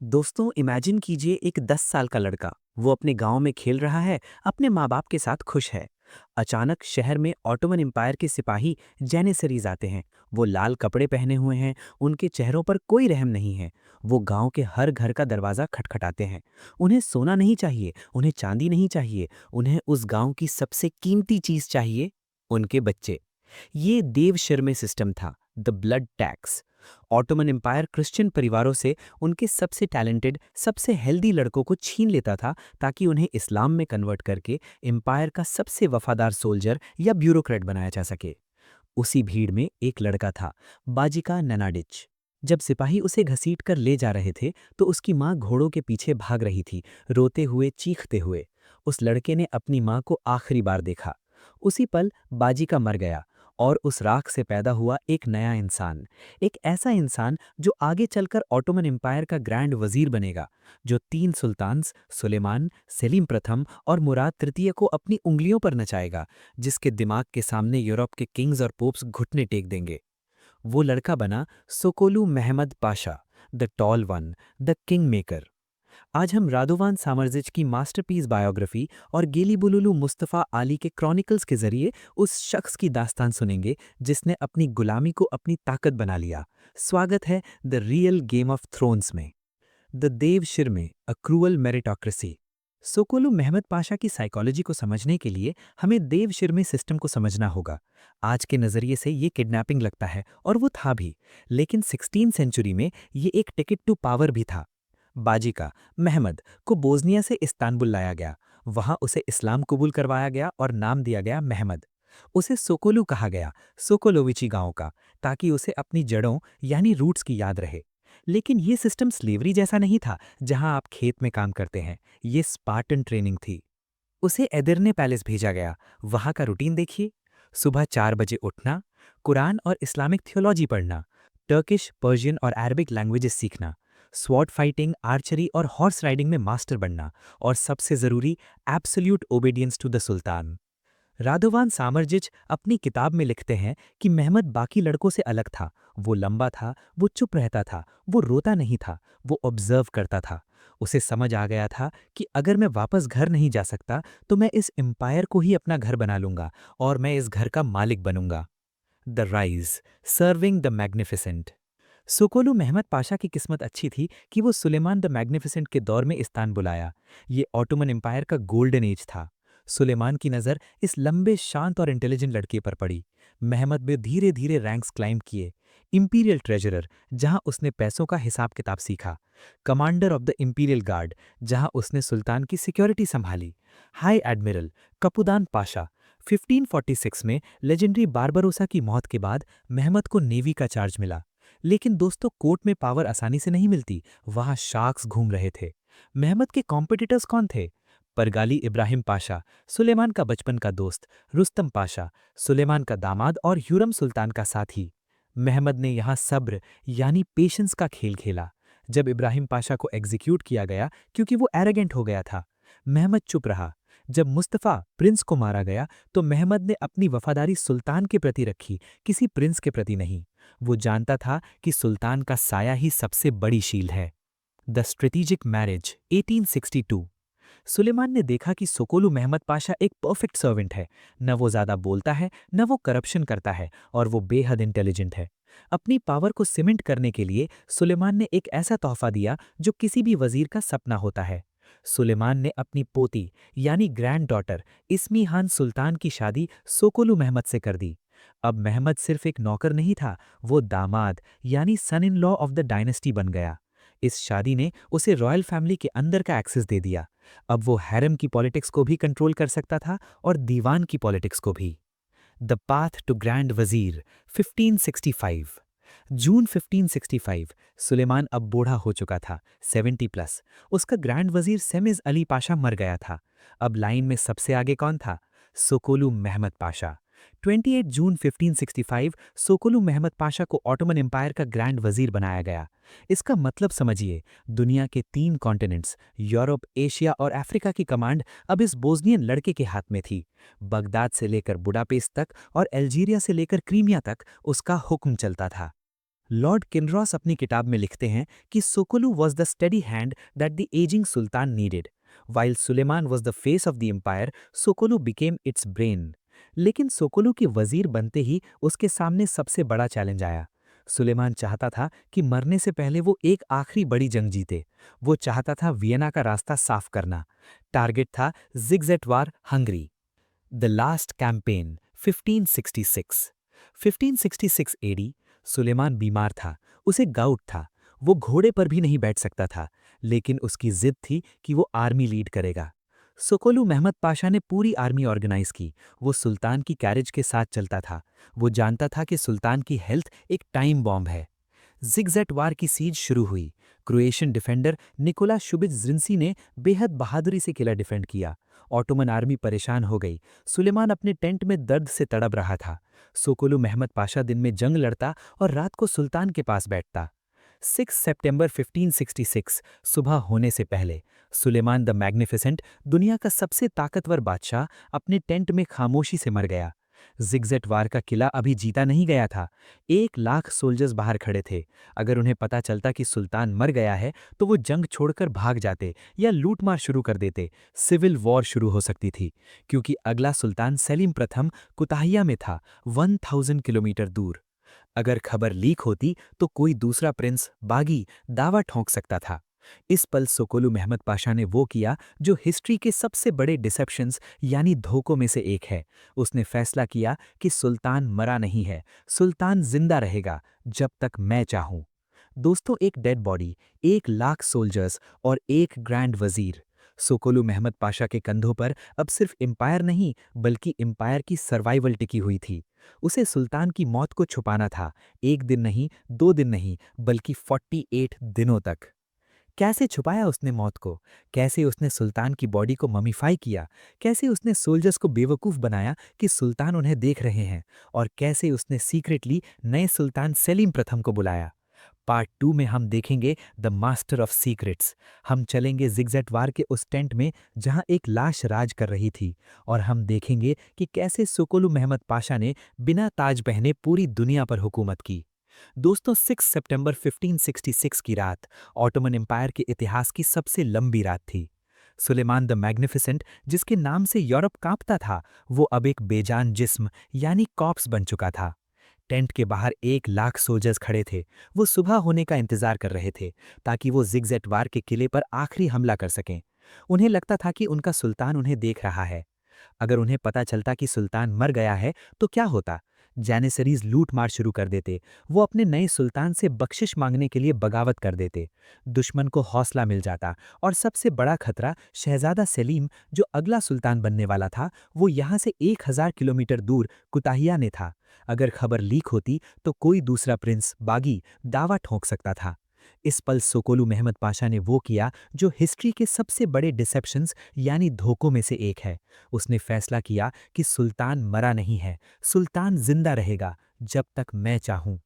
दोस्तों इमेजिन कीजिए एक 10 साल का लड़का वो अपने गांव में खेल रहा है। अपने माँ बाप के साथ खुश है। अचानक शहर में ऑटोमन एम्पायर के सिपाही जेनेसरीज आते हैं। वो लाल कपड़े पहने हुए हैं। उनके चेहरों पर कोई रहम नहीं है। वो गांव के हर घर का दरवाज़ा खटखटाते हैं। उन्हें सोना नहीं चाहिए, उन्हें चांदी नहीं चाहिए, उन्हें उस गांव की सबसे कीमती चीज़ चाहिए, उनके बच्चे। ये देवशर्मे सिस्टम था, the blood tax. Ottoman empire Christian परिवारों से उनके सबसे टैलेंटेड, सबसे हेल्दी लड़कों को छीन लेता था ताकि उन्हें इस्लाम में कन्वर्ट करके एम्पायर का सबसे वफादार सोल्जर या ब्यूरोक्रेट बनाया जा सके। उसी भीड़ में एक लड़का था, बाजिका ननाडिच। जब सिपाही उसे घसीट कर ले जा रहे थे तो उसकी माँ घोड़ों के पीछे भाग रही थी, रोते हुए, चीखते हुए। उस लड़के ने अपनी माँ को आखिरी बार देखा। उसी पल बाजिका मर गया और उस राख से पैदा हुआ एक नया इंसान। एक ऐसा इंसान जो आगे चलकर ऑटोमन एम्पायर का ग्रैंड वजीर बनेगा, जो 3 सुल्तान्स सुलेमान, सेलीम प्रथम और मुराद तृतीय को अपनी उंगलियों पर नचाएगा, जिसके दिमाग के सामने यूरोप के किंग्स और पोप्स घुटने टेक देंगे। वो लड़का बना Sokollu Mehmed Pasha, the tall one, the king maker. आज हम रादोवान सामरजिच की मास्टरपीस बायोग्राफी और गेलीबुलुलु मुस्तफ़ा आली के क्रॉनिकल्स के जरिए उस शख्स की दास्तान सुनेंगे जिसने अपनी गुलामी को अपनी ताकत बना लिया। स्वागत है the real game of thrones में। The devshirme, a cruel meritocracy. Sokollu Mehmed Pasha की साइकोलॉजी को समझने के लिए हमें देव शिरमे सिस्टम को समझना होगा। आज के नज़रिए से ये किडनैपिंग लगता है, और वो था भी। लेकिन 16 सेंचुरी में ये एक टिकट टू पावर भी था। बाजिका महमद को बोस्निया से इस्तांबुल लाया गया। वहां उसे इस्लाम कबूल करवाया गया और नाम दिया गया महमद। उसे सोकोलू कहा गया, सोकोलोविची गांव का, ताकि उसे अपनी जड़ों यानी रूट्स की याद रहे। लेकिन ये सिस्टम स्लेवरी जैसा नहीं था जहां आप खेत में काम करते हैं। ये स्पार्टन ट्रेनिंग थी। उसे एदिरने पैलेस भेजा गया। वहां का रूटीन देखिए। सुबह 4 बजे उठना, कुरान और इस्लामिक थियोलॉजी पढ़ना, टर्किश, पर्शियन और अरबिक लैंग्वेजेस सीखना, स्वॉर्ड फाइटिंग, आर्चरी और हॉर्स राइडिंग में मास्टर बनना, और सबसे ज़रूरी, absolute obedience to the sultan. Radovan Samardzic अपनी किताब में लिखते हैं कि महमद बाकी लड़कों से अलग था। वो लंबा था, वो चुप रहता था, वो रोता नहीं था, वो ऑब्जर्व करता था। उसे समझ आ गया था कि अगर मैं वापस घर नहीं जा सकता तो मैं इस एम्पायर को ही अपना घर बना लूंगा, और मैं इस घर का मालिक बनूंगा। The rise, serving the magnificent. Sokollu Mehmed Pasha की किस्मत अच्छी थी कि वो सुलेमान द मैग्निफिसेंट के दौर में इस्तांबुल आया। ये ऑटोमन एम्पायर का गोल्डन एज था। सुलेमान की नज़र इस लंबे, शांत और इंटेलिजेंट लड़के पर पड़ी। महमद में धीरे धीरे रैंक्स क्लाइंब किए। इंपीरियल ट्रेजरर, जहां उसने पैसों का हिसाब किताब सीखा। Commander of the imperial guard, जहां उसने सुल्तान की सिक्योरिटी संभाली। High admiral, कपुदान Pasha. 1546 में लेजेंडरी बारबरोसा की मौत के बाद महमद को नेवी का चार्ज मिला। लेकिन दोस्तों, कोर्ट में पावर आसानी से नहीं मिलती। वहां शार्क्स घूम रहे थे। महमद के कॉम्पिटिटर्स कौन थे? परगाली इब्राहिम पाशा, सुलेमान का बचपन का दोस्त। रुस्तम पाशा, सुलेमान का दामाद और ह्यूरम सुल्तान का साथी। महमद ने यहाँ सब्र यानी पेशेंस का खेल खेला। जब इब्राहिम पाशा को एग्जीक्यूट किया गया क्योंकि वो एरोगेंट हो गया था, महमद चुप रहा। जब मुस्तफ़ा प्रिंस को मारा गया तो महमद ने अपनी वफादारी सुल्तान के प्रति रखी, किसी प्रिंस के प्रति नहीं। वो जानता था कि सुल्तान का साया ही सबसे बड़ी शील्ड है। The strategic marriage, 1862। सुलेमान ने देखा कि सोकोलू महमद पाशा एक परफेक्ट सर्वेंट है। न वो ज़्यादा बोलता है, न वो करप्शन करता है, और वो बेहद इंटेलिजेंट है। अपनी पावर को सीमेंट करने के लिए सुलेमान ने एक ऐसा तोहफा दिया जो किसी भी वजीर का सपना होता है। सुलेमान ने अपनी पोती यानी ग्रैंड डॉटर इस्मी हान सुल्तान की शादी सोकोलू महमद से कर दी। अब महमद सिर्फ एक नौकर नहीं था, वो दामाद यानी son in law of the dynasty बन गया। इस शादी ने उसे रॉयल फैमिली के अंदर का एक्सेस दे दिया। अब वो हैरम की पॉलिटिक्स को भी कंट्रोल कर सकता था और दीवान की पॉलिटिक्स को भी। द पाथ टू ग्रैंड वजीर, 1565। जून 1565। सुलेमान अब बूढ़ा हो चुका था, 70 प्लस। उसका ग्रैंड वजीर सेमिज अली पाशा मर गया था। अब लाइन में सबसे आगे कौन था? सोकोलू महमद पाशा। 28 जून 1565 सोकोलू महमद पाशा को ऑटोमन एम्पायर का ग्रैंड वजीर बनाया गया। इसका मतलब समझिए, दुनिया के 3 कॉन्टिनेंट्स यूरोप, एशिया और अफ्रीका की कमांड अब इस बोस्नियन लड़के के हाथ में थी। बगदाद से लेकर बुडापेस्ट तक और अल्जीरिया से लेकर क्रीमिया तक उसका हुक्म चलता था। लॉर्ड किनरॉस अपनी किताब में लिखते हैं कि Sokollu was the steady hand that the ageing sultan needed. While Suleiman was the face of the empire, Sokollu became its brain. लेकिन सोकोलू के वजीर बनते ही उसके सामने सबसे बड़ा चैलेंज आया। सुलेमान चाहता था कि मरने से पहले वो एक आखिरी बड़ी जंग जीते। वो चाहता था वियना का रास्ता साफ करना। टारगेट था Szigetvar, Hungary. The last campaign 1566। 1566 AD. Suleiman बीमार था, उसे गाउट था। वो घोड़े पर भी नहीं बैठ सकता था, लेकिन उसकी जिद थी कि वो आर्मी लीड करेगा। सोकोलू महमद पाशा ने पूरी आर्मी ऑर्गेनाइज की। वो सुल्तान की कैरेज के साथ चलता था। वो जानता था कि सुल्तान की हेल्थ एक टाइम बॉम्ब है। जिगजेट वार की सीज शुरू हुई। क्रोएशियन डिफेंडर निकोला शुबिज जिंसी ने बेहद बहादुरी से किला डिफेंड किया। ऑटोमन आर्मी परेशान हो गई। सुलेमान अपने टेंट में दर्द से तड़प रहा था। सोकोलू महमद पाशा दिन में जंग लड़ता और रात को सुल्तान के पास बैठता। 6 सितंबर 1566 सुबह होने से पहले सुलेमान द मैग्निफिसेंट, दुनिया का सबसे ताकतवर बादशाह, अपने टेंट में खामोशी से मर गया। जिगजेट वार का किला अभी जीता नहीं गया था। 1 लाख सोल्जर्स बाहर खड़े थे। अगर उन्हें पता चलता कि सुल्तान मर गया है तो वो जंग छोड़कर भाग जाते या लूटमार शुरू कर देते। सिविल वॉर शुरू हो सकती थी, क्योंकि अगला सुल्तान सलीम प्रथम कुताहिया में था, 1000 किलोमीटर दूर। अगर खबर लीक होती तो कोई दूसरा प्रिंस बागी दावा ठोंक सकता था। इस पल सोकोलू महमद पाशा ने वो किया जो हिस्ट्री के सबसे बड़े डिसेप्शंस यानी धोखों में से एक है। उसने फैसला किया कि सुल्तान मरा नहीं है, सुल्तान जिंदा रहेगा जब तक मैं चाहूं। दोस्तों, एक डेड बॉडी, 1 लाख सोल्जर्स और एक ग्रैंड वजीर। सोकोलू महमद पाशा के कंधों पर अब सिर्फ एम्पायर नहीं बल्कि एम्पायर की सर्वाइवल टिकी हुई थी। उसे सुल्तान की मौत को छुपाना था, 1 दिन नहीं, 2 दिन नहीं, बल्कि 48 दिनों तक। कैसे छुपाया उसने मौत को? कैसे उसने सुल्तान की बॉडी को ममीफाई किया? कैसे उसने सोल्जर्स को बेवकूफ़ बनाया कि सुल्तान उन्हें देख रहे हैं? और कैसे उसने सीक्रेटली नए सुल्तान सलीम प्रथम को बुलाया? पार्ट 2 में हम देखेंगे द मास्टर ऑफ सीक्रेट्स। हम चलेंगे जिगजेट वार के उस टेंट में जहां एक लाश राज कर रही थी, और हम देखेंगे कि कैसे सोकोलू महमद पाशा ने बिना ताज पहने पूरी दुनिया पर हुकूमत की। दोस्तों, 6 सितंबर 1566 की रात ऑटोमन एम्पायर के इतिहास की सबसे लंबी रात थी। सुलेमान द मैग्निफिसेंट, जिसके नाम से यूरोप कांपता था, वो अब एक बेजान जिस्म यानी कॉप्स बन चुका था। टेंट के बाहर 1 लाख सोल्जर्स खड़े थे। वो सुबह होने का इंतजार कर रहे थे ताकि वो जिगजेट वार के किले पर आखिरी हमला कर सकें। उन्हें लगता था कि उनका सुल्तान उन्हें देख रहा है। अगर उन्हें पता चलता कि सुल्तान मर गया है तो क्या होता? जैनिसरीज लूट मार शुरू कर देते। वो अपने नए सुल्तान से बख्शिश मांगने के लिए बगावत कर देते। दुश्मन को हौसला मिल जाता, और सबसे बड़ा खतरा शहजादा सलीम, जो अगला सुल्तान बनने वाला था, वो यहाँ से 1000 किलोमीटर दूर कुताहिया ने था। अगर खबर लीक होती तो कोई दूसरा प्रिंस बागी दावा ठोंक सकता था। इस पल सोकोलू महमद पाशा ने वो किया जो हिस्ट्री के सबसे बड़े डिसेप्शंस यानी धोखों में से एक है। उसने फैसला किया कि सुल्तान मरा नहीं है, सुल्तान जिंदा रहेगा जब तक मैं चाहूं।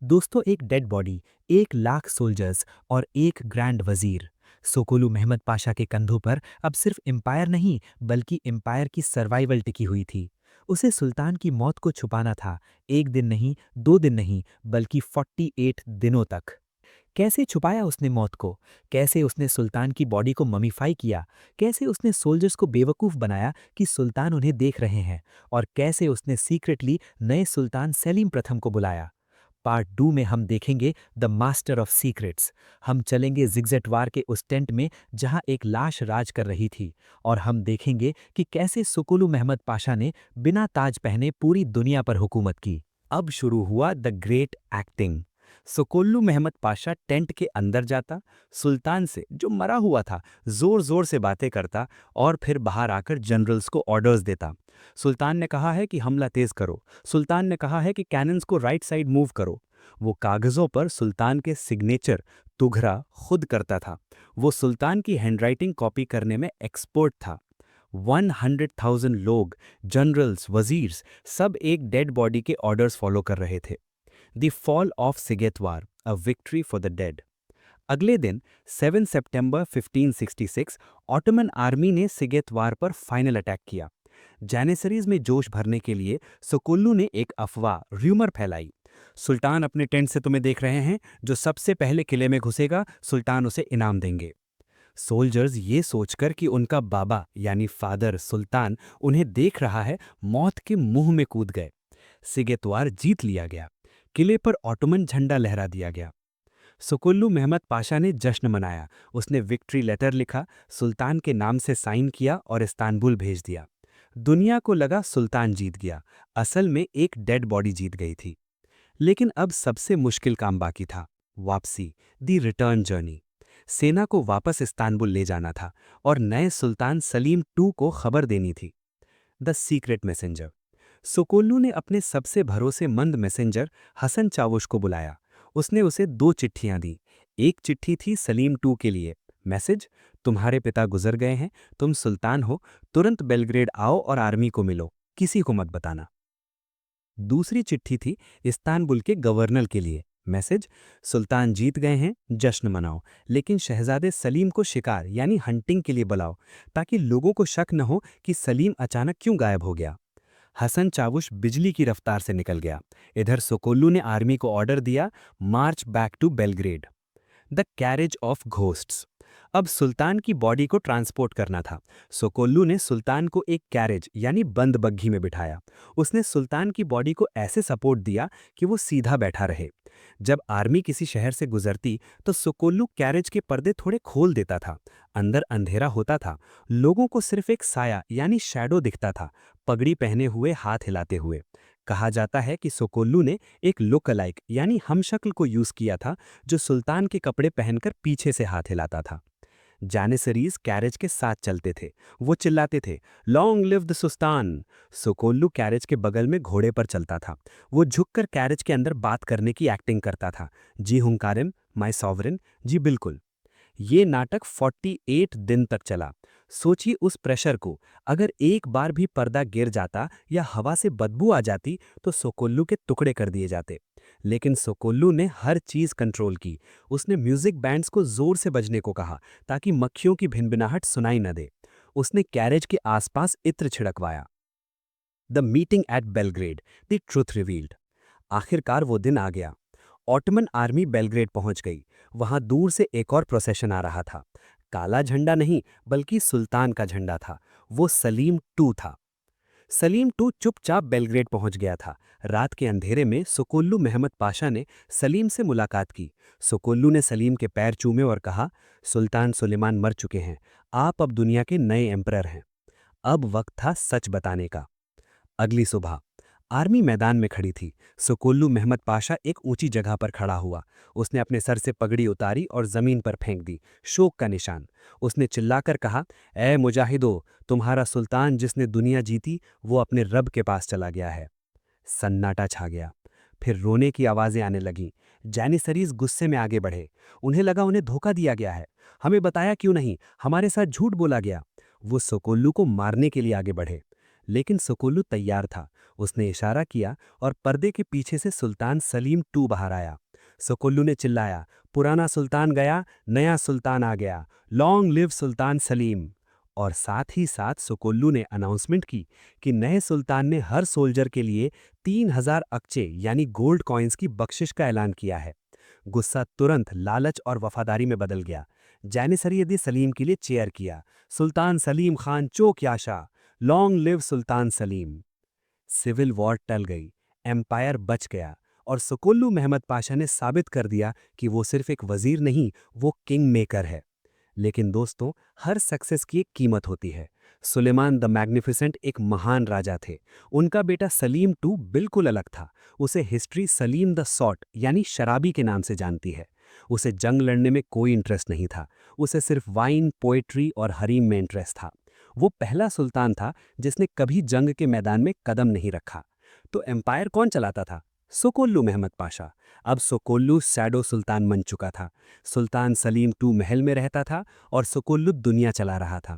दोस्तों, एक डेड बॉडी, 1 लाख सोल्जर्स और एक ग्रैंड वजीर। सोकोलू महमद पाशा के कंधों पर अब सिर्फ एम्पायर नहीं बल्कि एम्पायर की सर्वाइवल टिकी हुई थी। उसे सुल्तान की मौत को छुपाना था, 1 दिन नहीं, 2 दिन नहीं, बल्कि 48 दिनों तक। कैसे छुपाया उसने मौत को? कैसे उसने सुल्तान की बॉडी को ममीफाई किया? कैसे उसने सोल्जर्स को बेवकूफ़ बनाया कि सुल्तान उन्हें देख रहे हैं? और कैसे उसने सीक्रेटली नए सुल्तान सलीम प्रथम को बुलाया? पार्ट 2 में हम देखेंगे द मास्टर ऑफ सीक्रेट्स। हम चलेंगे जिगजेट वार के उस टेंट में जहां एक लाश राज कर रही थी, और हम देखेंगे कि कैसे सुकुलू महमद पाशा ने बिना ताज पहने पूरी दुनिया पर हुकूमत की। अब शुरू हुआ the great acting. Sokollu Mehmed Pasha tent के अंदर जाता, सुल्तान से जो मरा हुआ था जोर जोर से बातें करता, और फिर बाहर आकर जनरल्स को ऑर्डर्स देता। सुल्तान ने कहा है कि हमला तेज करो, सुल्तान ने कहा है कि कैनन्स को राइट साइड मूव करो। वो कागजों पर सुल्तान के सिग्नेचर तुघरा खुद करता था। वो सुल्तान की हैंडराइटिंग कॉपी करने में एक्सपर्ट था। 100,000 लोग, जनरल्स, वजीर्स, सब एक डेड बॉडी के ऑर्डर्स फॉलो कर रहे थे। The fall of Szigetvar, a victory for the dead. अगले दिन 7 सितंबर 1566 ऑटोमन आर्मी ने सिगेतवार पर फाइनल अटैक किया। जैनिसरीज में जोश भरने के लिए सोकोल्लू ने एक अफवाह र्यूमर फैलाई। सुल्तान अपने टेंट से तुम्हें देख रहे हैं, जो सबसे पहले किले में घुसेगा सुल्तान उसे इनाम देंगे। सोल्जर्स ये सोचकर कि उनका बाबा यानी फादर सुल्तान उन्हें देख रहा है, मौत के मुंह में कूद गए। सिगेतवार जीत लिया गया। किले पर ऑटोमन झंडा लहरा दिया गया। सुकुल्लू मेहमद पाशा ने जश्न मनाया। उसने विक्ट्री लेटर लिखा, सुल्तान के नाम से साइन किया और इस्तांबुल भेज दिया। दुनिया को लगा सुल्तान जीत गया। असल में एक डेड बॉडी जीत गई थी। लेकिन अब सबसे मुश्किल काम बाकी था, वापसी, दी रिटर्न जर्नी। सेना को वापस इस्तांबुल ले जाना था और नए सुल्तान सलीम टू को खबर देनी थी। The secret messenger. सुकोल्लू ने अपने सबसे भरोसेमंद मैसेंजर हसन चावुश को बुलाया। उसने उसे 2 चिट्ठियां दी। एक चिट्ठी थी सलीम टू के लिए, मैसेज, तुम्हारे पिता गुजर गए हैं, तुम सुल्तान हो, तुरंत बेलग्रेड आओ और आर्मी को मिलो, किसी को मत बताना। दूसरी चिट्ठी थी इस्तांबुल के गवर्नर के लिए, मैसेज, सुल्तान जीत गए हैं, जश्न मनाओ, लेकिन शहजादे सलीम को शिकार यानी हंटिंग के लिए बुलाओ, ताकि लोगों को शक न हो कि सलीम अचानक क्यों गायब हो गया। हसन चावुश बिजली की रफ्तार से निकल गया। इधर सोकोल्लू ने आर्मी को ऑर्डर दिया, march back to Belgrade. The carriage of ghosts. अब सुल्तान की बॉडी को ट्रांसपोर्ट करना था। सोकोल्लू ने सुल्तान को एक कैरेज यानी बंद बग्घी में बिठाया। उसने सुल्तान की बॉडी को ऐसे सपोर्ट दिया कि वो सीधा बैठा रहे। जब आर्मी किसी शहर से गुजरती तो सोकोल्लू कैरेज के पर्दे थोड़े खोल देता था। अंदर अंधेरा होता था। लोगों को सिर्फ एक साया यानी शैडो दिखता था, पगड़ी पहने हुए, हाथ हिलाते हुए। कहा जाता है कि सोकोल्लू ने एक लुक अलाइक यानी हमशक्ल को यूज किया था, जो सुल्तान के कपड़े पहनकर पीछे से हाथ हिलाता था। जानिसरीज कैरेज के साथ चलते थे। वो चिल्लाते थे, long live the sultan. Sokollu carriage के बगल में घोड़े पर चलता था। वो झुककर कैरेज के अंदर बात करने की एक्टिंग करता था। जी हुंकारम, माय सॉवरेन, जी बिल्कुल। ये नाटक 48 दिन तक चला। सोचिए उस प्रेशर को। अगर एक बार भी पर्दा गिर जाता या हवा से बदबू आ जाती तो सोकोल्लू के टुकड़े कर दिए जाते। लेकिन सोकोल्लू ने हर चीज कंट्रोल की। उसने म्यूजिक बैंड्स को जोर से बजने को कहा ताकि मक्खियों की भिनभिनाहट सुनाई न दे। उसने कैरेज के आसपास इत्र छिड़कवाया। The meeting at Belgrade, the truth revealed. आखिरकार वो दिन आ गया। ऑटोमन आर्मी बेलग्रेड पहुंच गई। वहां दूर से एक और प्रोसेशन आ रहा था। काला झंडा नहीं, बल्कि सुल्तान का झंडा था। वो सलीम टू था। सलीम टू चुपचाप बेलग्रेड पहुंच गया था। रात के अंधेरे में सुकुल्लू मेहमद पाशा ने सलीम से मुलाकात की। सुकुल्लू ने सलीम के पैर चूमे और कहा, सुल्तान सुलेमान मर चुके हैं, आप अब दुनिया के नए एम्परर हैं। अब वक्त था सच बताने का। अगली सुबह आर्मी मैदान में खड़ी थी। सुकुल्लू मेहमद पाशा एक ऊंची जगह पर खड़ा हुआ। उसने अपने सर से पगड़ी उतारी और जमीन पर फेंक दी, शोक का निशान। उसने चिल्लाकर कहा, ए मुजाहिदो, तुम्हारा सुल्तान जिसने दुनिया जीती वो अपने रब के पास चला गया है। सन्नाटा छा गया। फिर रोने की आवाजें आने लगीं। जैनिसरीज गुस्से में आगे बढ़े। उन्हें लगा उन्हें धोखा दिया गया है। हमें बताया क्यों नहीं, हमारे साथ झूठ बोला गया। वो सुकुल्लू को मारने के लिए आगे बढ़े। लेकिन सुकुल्लू तैयार था। उसने इशारा किया और पर्दे के पीछे से सुल्तान सलीम टू बाहर आया। सुकुल्लू ने चिल्लाया, पुराना सुल्तान गया, नया सुल्तान आ गया, लॉन्ग लिव सुल्तान सलीम। और साथ ही साथ सुकुल्लू ने अनाउंसमेंट की कि नए सुल्तान ने हर सोल्जर के लिए 3000 अक्चे यानी गोल्ड कॉइन्स की बख्शिश का ऐलान किया है। गुस्सा तुरंत लालच और वफादारी में बदल गया। जानिसरी यदि सलीम के लिए चेयर किया, सुल्तान सलीम खान चोक याशा, लॉन्ग लिव सुल्तान सलीम। सिविल वॉर टल गई, एम्पायर बच गया और सुकुल्लू मेहमद पाशा ने साबित कर दिया कि वो सिर्फ एक वजीर नहीं, वो किंग मेकर है। लेकिन दोस्तों, हर सक्सेस की एक कीमत होती है। सुलेमान द मैग्निफिसेंट एक महान राजा थे। उनका बेटा सलीम टू बिल्कुल अलग था। उसे हिस्ट्री सलीम द सॉट यानी शराबी के नाम से जानती है। उसे जंग लड़ने में कोई इंटरेस्ट नहीं था। उसे सिर्फ वाइन, पोएट्री और हरीम में इंटरेस्ट था। वो पहला सुल्तान था जिसने कभी जंग के मैदान में कदम नहीं रखा। तो एम्पायर कौन चलाता था? सुकोल्लू मेहमद पाशा। अब सुकोल्लू शैडो सुल्तान बन चुका था। सुल्तान सलीम टू महल में रहता था और सुकोल्लू दुनिया चला रहा था।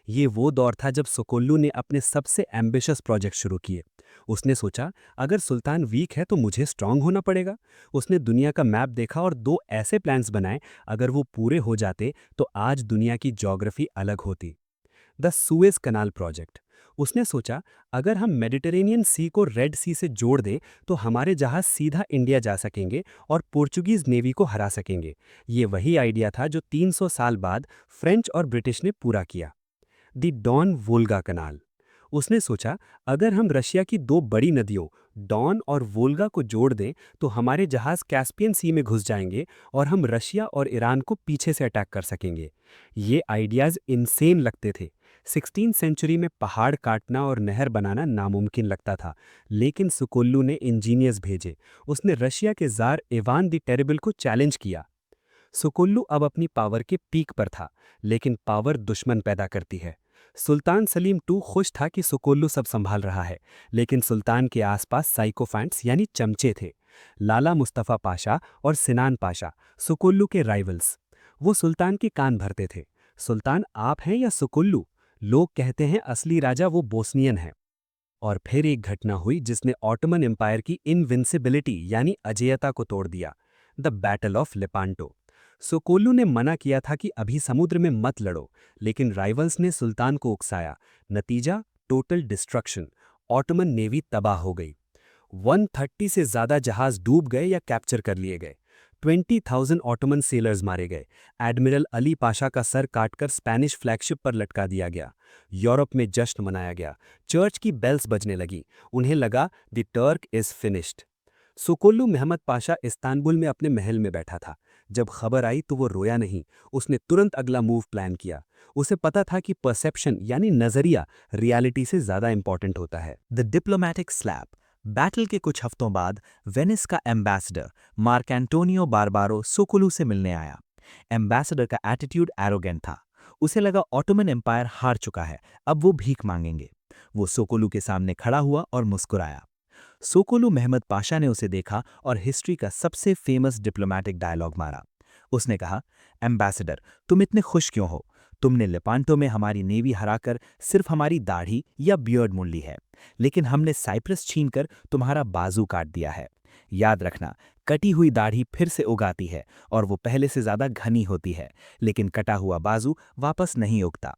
ये वो दौर था जब सुकोल्लू ने अपने सबसे एम्बिशियस प्रोजेक्ट शुरू किए। उसने सोचा, अगर सुल्तान वीक है तो मुझे स्ट्रांग होना पड़ेगा। उसने दुनिया का मैप देखा और 2 ऐसे प्लान्स बनाए, अगर वो पूरे हो जाते तो आज दुनिया की ज्योग्राफी अलग होती। The Suez canal project. उसने सोचा, अगर हम मेडिटेरेनियन सी को रेड सी से जोड़ दें तो हमारे जहाज सीधा इंडिया जा सकेंगे और पोर्चुगीज नेवी को हरा सकेंगे। ये वही आइडिया था जो 300 साल बाद फ्रेंच और ब्रिटिश ने पूरा किया। दी डॉन वोल्गा कनाल। उसने सोचा, अगर हम रशिया की दो बड़ी नदियों डॉन और वोल्गा को जोड़ दें तो हमारे जहाज कैस्पियन सी में घुस जाएंगे और हम रशिया और ईरान को पीछे से अटैक कर सकेंगे। ये आइडियाज़ इनसेन लगते थे। 16वीं सेंचुरी में पहाड़ काटना और नहर बनाना नामुमकिन लगता था, लेकिन सुकोल्लू ने इंजीनियर्स भेजे। उसने रशिया के ज़ार इवान द टेरिबल को चैलेंज किया। सुकुल्लू अब अपनी पावर के पीक पर था, लेकिन पावर दुश्मन पैदा करती है। सुल्तान सलीम टू खुश था कि सुकुल्लू सब संभाल रहा है, लेकिन सुल्तान के आसपास साइकोफैंट्स यानी चमचे थे। लाला मुस्तफ़ा पाशा और सिनान पाशा, सुकुल्लू के राइवल्स। वो सुल्तान के कान भरते थे। सुल्तान आप हैं या सुकुल्लू? लोग कहते हैं असली राजा वो बोस्नियन है। और फिर एक घटना हुई जिसने ऑटोमन एम्पायर की इनविंसिबिलिटी यानी अजेयता को तोड़ दिया। The battle of Lepanto. Sokollu ने मना किया था कि अभी समुद्र में मत लड़ो, लेकिन राइवल्स ने सुल्तान को उकसाया। नतीजा टोटल डिस्ट्रक्शन। ऑटोमन नेवी तबाह हो गई। 130 से ज्यादा जहाज डूब गए या कैप्चर कर लिए गए। 20,000 ऑटोमन सेलर्स मारे गए। एडमिरल अली पाशा का सर काटकर स्पेनिश फ्लैगशिप पर लटका दिया गया। यूरोप में जश्न मनाया गया। चर्च की बेल्स बजने लगी। उन्हें लगा the Turk is finished. Sokollu Mehmed Pasha Istanbul में अपने महल में बैठा था। जब खबर आई तो वो रोया नहीं। उसने तुरंत अगला मूव प्लान किया। उसे पता था कि परसेप्शन यानी नजरिया रियलिटी से ज्यादा इंपॉर्टेंट होता है। The diplomatic slab. बैटल के कुछ हफ्तों बाद वेनिस का एम्बेसडर मार्क एंटोनियो बारबारो सोकोलू से मिलने आया। एम्बेसडर का एटीट्यूड एरोगेंट था। उसे लगा ऑटोमन एम्पायर हार चुका है, अब वो भीख मांगेंगे। वो सोकोलू के सामने खड़ा हुआ और मुस्कुराया। सोकोलू मेहमद पाशा ने उसे देखा और हिस्ट्री का सबसे फेमस डिप्लोमैटिक डायलॉग मारा। उसने कहा, एम्बेसडर, तुम इतने खुश क्यों हो? तुमने लेपांटो में हमारी नेवी हराकर सिर्फ हमारी दाढ़ी या बियर्ड मोड़ ली है, लेकिन हमने साइप्रस छीनकर तुम्हारा बाजू काट दिया है। याद रखना, कटी हुई दाढ़ी फिर से उगाती है और वो पहले से ज्यादा घनी होती है, लेकिन कटा हुआ बाजू वापस नहीं उगता।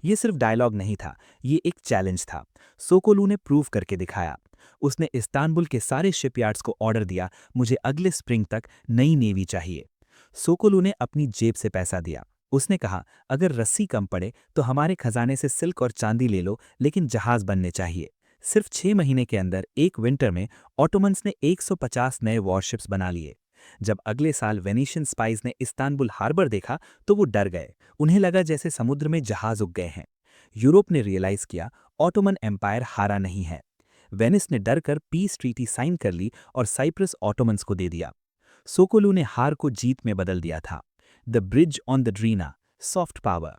ये सिर्फ डायलॉग नहीं था, ये एक चैलेंज था। सोकोलू ने प्रूव करके दिखाया। उसने इस्तांबुल के सारे शिपयार्ड्स को ऑर्डर दिया, मुझे अगले स्प्रिंग तक नई नेवी चाहिए। सोकोलू ने अपनी जेब से पैसा दिया। उसने कहा, अगर रस्सी कम पड़े तो हमारे खजाने से सिल्क और चांदी ले लो, लेकिन जहाज बनने चाहिए। सिर्फ 6 महीने के अंदर एक विंटर में ऑटोमन्स ने 150 नए वॉरशिप्स बना लिए। जब अगले साल वेनिशियन स्पाइज ने इस्तांबुल हार्बर देखा तो वो डर गए। उन्हें लगा जैसे समुद्र में जहाज उग गए हैं। यूरोप ने रियलाइज किया, ऑटोमन एम्पायर हारा नहीं है। वेनिस ने डरकर पीस ट्रीटी साइन कर ली और साइप्रस ऑटोमन्स को दे दिया। सोकोलू ने हार को जीत में बदल दिया था। The bridge on the Drina, soft power.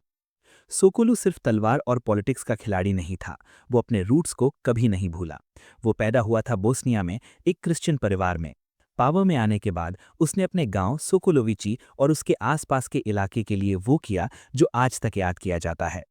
Sokollu सिर्फ तलवार और पॉलिटिक्स का खिलाड़ी नहीं था, वो अपने रूट्स को कभी नहीं भूला। वो पैदा हुआ था बोस्निया में, एक क्रिश्चियन परिवार में। पावर में आने के बाद उसने अपने गांव सोकोलोविची और उसके आसपास के इलाके के लिए वो किया जो आज तक याद किया जाता है।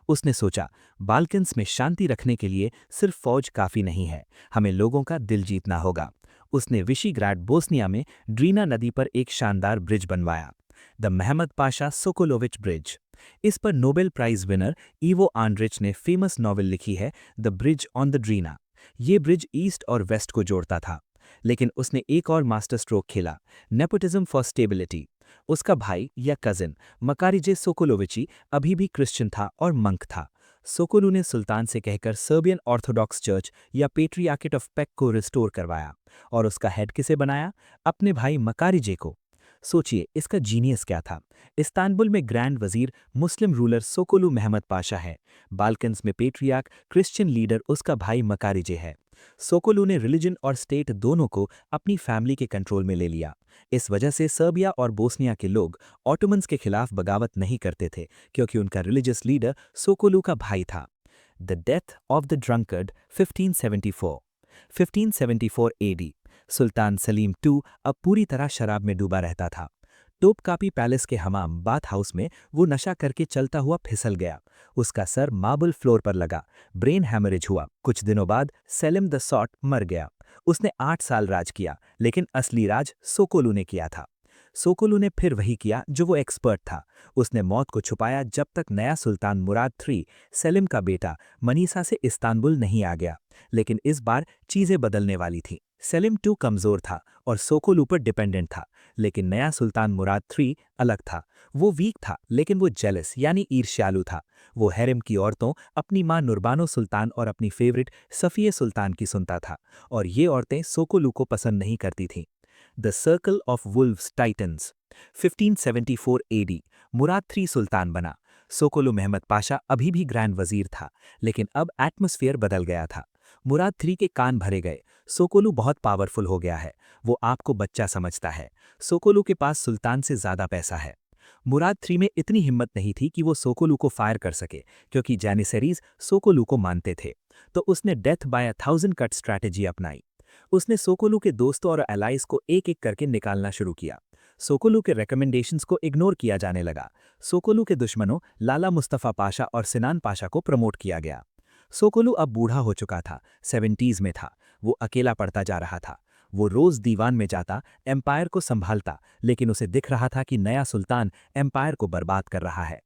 उसने सोचा, बाल्कन्स में शांति रखने के लिए सिर्फ फौज काफी नहीं है, हमें लोगों का दिल जीतना होगा। उसने विशीग्राड बोस्निया में ड्रीना नदी पर एक शानदार ब्रिज बनवाया, द मेहमद पाशा सोकोलोविच ब्रिज। इस पर नोबेल प्राइज विनर इवो आंड्रिच ने फेमस नॉवेल लिखी है, द ब्रिज ऑन द ड्रीना। ये ब्रिज ईस्ट और वेस्ट को जोड़ता था, लेकिन उसने एक और मास्टर स्ट्रोक खेला, नेपोटिज्म फॉर स्टेबिलिटी। उसका भाई या कजिन मकारिजे सोकोलोविची अभी भी क्रिश्चियन था और मंक था। सोकोलू ने सुल्तान से कहकर सर्बियन ऑर्थोडॉक्स चर्च या पेट्रियार्केट ऑफ पेक को रिस्टोर करवाया, और उसका हेड किसे बनाया? अपने भाई मकारिजे को। सोचिए इसका जीनियस क्या था। इस्तांबुल में ग्रैंड वजीर मुस्लिम रूलर सोकोलू मेहमद पाशा है। बाल्कन्स में पेट्रियार्क क्रिश्चियन लीडर उसका भाई मकारिजे है। सोकोलू ने रिलीजन और स्टेट दोनों को अपनी फैमिली के कंट्रोल में ले लिया। इस वजह से सर्बिया और बोस्निया के लोग ऑटोमन्स के खिलाफ बगावत नहीं करते थे, क्योंकि उनका रिलीजियस लीडर सोकोलू का भाई था। The death of the drunkard 1574। 1574 AD. सुल्तान सलीम टू अब पूरी तरह शराब में डूबा रहता था। टोपकापी पैलेस के हमाम बाथ हाउस में वो नशा करके चलता हुआ फिसल गया। उसका सर मार्बल फ्लोर पर लगा, ब्रेन हैमरेज हुआ। कुछ दिनों बाद सेलिम द सॉट मर गया। उसने 8 साल राज किया, लेकिन असली राज सोकोलू ने किया था। सोकोलू ने फिर वही किया जो वो एक्सपर्ट था। उसने मौत को छुपाया जब तक नया सुल्तान मुराद III सेलिम का बेटा मनीसा से इस्तांबुल नहीं आ गया। लेकिन इस बार चीजें बदलने वाली थी। सेलिम II कमजोर था और सोकोलू पर डिपेंडेंट था, लेकिन नया सुल्तान मुराद III अलग था। वो वीक था, लेकिन वो जेलस यानी ईर्ष्यालु था। वो हैरम की औरतों, अपनी मां नुरबानो सुल्तान और अपनी फेवरेट सफिये सुल्तान की सुनता था, और ये औरतें सोकोलू को पसंद नहीं करती थीं। The circle of wolves titans 1574 AD Murad III सुल्तान बना। सोकोलू महमद पाशा अभी भी ग्रैंड वजीर था, लेकिन अब एटमॉस्फेयर बदल गया था। मुराद III के कान भरे गए। सोकोलू बहुत पावरफुल हो गया है। वो आपको बच्चा समझता है। सोकोलू के पास सुल्तान से ज्यादा पैसा है। मुराद III में इतनी हिम्मत नहीं थी कि वो सोकोलू को फायर कर सके, क्योंकि जैनिसरीज सोकोलू को मानते थे। तो उसने डेथ बाय 1000 कट स्ट्रैटेजी अपनाई। उसने सोकोलू के दोस्तों और एलाइज को एक एक करके निकालना शुरू किया। सोकोलू के रिकमेंडेशंस को इग्नोर किया जाने लगा। सोकोलू के दुश्मनों लाला मुस्तफ़ा पाशा और सिनान पाशा को प्रमोट किया गया। सोकोलू अब बूढ़ा हो चुका था, 70s में था। वो अकेला पड़ता जा रहा था। वो रोज दीवान में जाता, एम्पायर को संभालता, लेकिन उसे दिख रहा था कि नया सुल्तान एम्पायर को बर्बाद कर रहा है।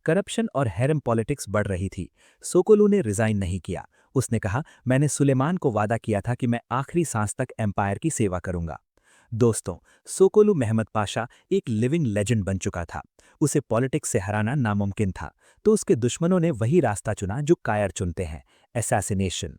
करप्शन और हैरम पॉलिटिक्स बढ़ रही थी। सोकोलू ने रिजाइन नहीं किया। उसने कहा, मैंने सुलेमान को वादा किया था कि मैं आखिरी सांस तक एम्पायर की सेवा करूंगा। दोस्तों, सोकोलू महमद पाशा एक लिविंग लेजेंड बन चुका था। उसे पॉलिटिक्स से हराना नामुमकिन था, तो उसके दुश्मनों ने वही रास्ता चुना जो कायर चुनते हैं, असैसिनेशन।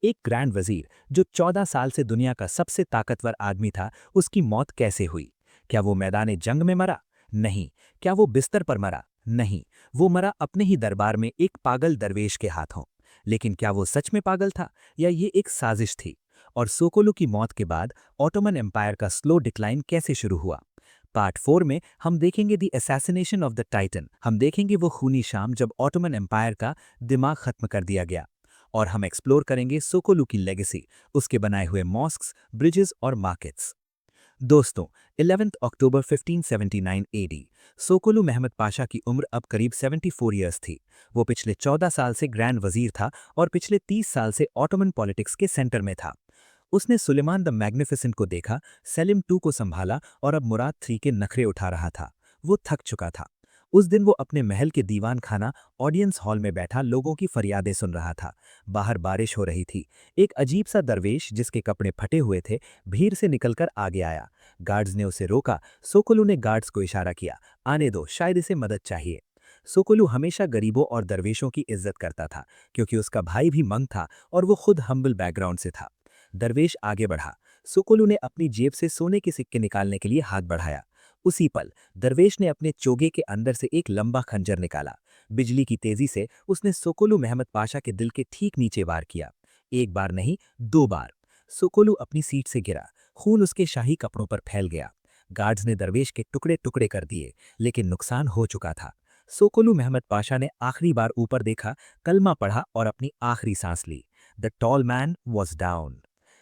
एक ग्रैंड वजीर जो 14 साल से दुनिया का सबसे ताकतवर आदमी था, उसकी मौत कैसे हुई? क्या वो मैदान जंग में मरा? नहीं। क्या वो बिस्तर पर मरा? नहीं। वो मरा अपने ही दरबार में एक पागल दरवेश के हाथों। लेकिन क्या वो सच में पागल था, या ये एक साजिश थी? और सोकोलू की मौत के बाद ऑटोमन एम्पायर का स्लो डिक्लाइन कैसे शुरू हुआ? पार्ट 4 में हम देखेंगे the assassination of the Titan. हम देखेंगे वो खूनी शाम जब ऑटोमन एम्पायर का दिमाग खत्म कर दिया गया। और हम एक्सप्लोर करेंगे सोकोलू की लेगेसी, उसके बनाए हुए मॉस्क्स, ब्रिजेस और मार्केट्स। दोस्तों, 11 अक्टूबर 1579 एडी। सोकोलू महमद पाशा की उम्र अब करीब 74 ईयर्स थी। वो पिछले 14 साल से ग्रैंड वजीर था और पिछले 30 साल से ऑटोमन पॉलिटिक्स के सेंटर में था। उसने सुलेमान द मैग्निफिसेंट को देखा, सेलिम II को संभाला और अब मुराद III के नखरे उठा रहा था। वो थक चुका था। उस दिन वो अपने महल के दीवान खाना ऑडियंस हॉल में बैठा लोगों की फरियादें सुन रहा था। बाहर बारिश हो रही थी। एक अजीब सा दरवेश जिसके कपड़े फटे हुए थे, भीड़ से निकलकर आगे आया। गार्ड्स ने उसे रोका। सोकोलू ने गार्ड्स को इशारा किया, आने दो, शायद इसे मदद चाहिए। सोकोलू हमेशा गरीबों और दरवेशों की इज्जत करता था, क्योंकि उसका भाई भी मंग था और वो खुद हम्बल बैकग्राउंड से था। दरवेश आगे बढ़ा। सोकोलू ने अपनी जेब से सोने के सिक्के निकालने के लिए हाथ बढ़ाया। उसी पल दरवेश ने अपने चोगे के अंदर से एक लंबा खंजर निकाला। बिजली की तेजी से उसने सोकोलू महमद पाशा के दिल के ठीक नीचे वार किया। एक बार नहीं, 2 बार। सोकोलू अपनी सीट से गिरा। खून उसके शाही कपड़ों पर फैल गया। गार्ड्स ने दरवेश के टुकड़े टुकड़े कर दिए, लेकिन नुकसान हो चुका था। सोकोलू महमद पाशा ने आखिरी बार ऊपर देखा, कलमा पढ़ा और अपनी आखिरी सांस ली। The tall man was down.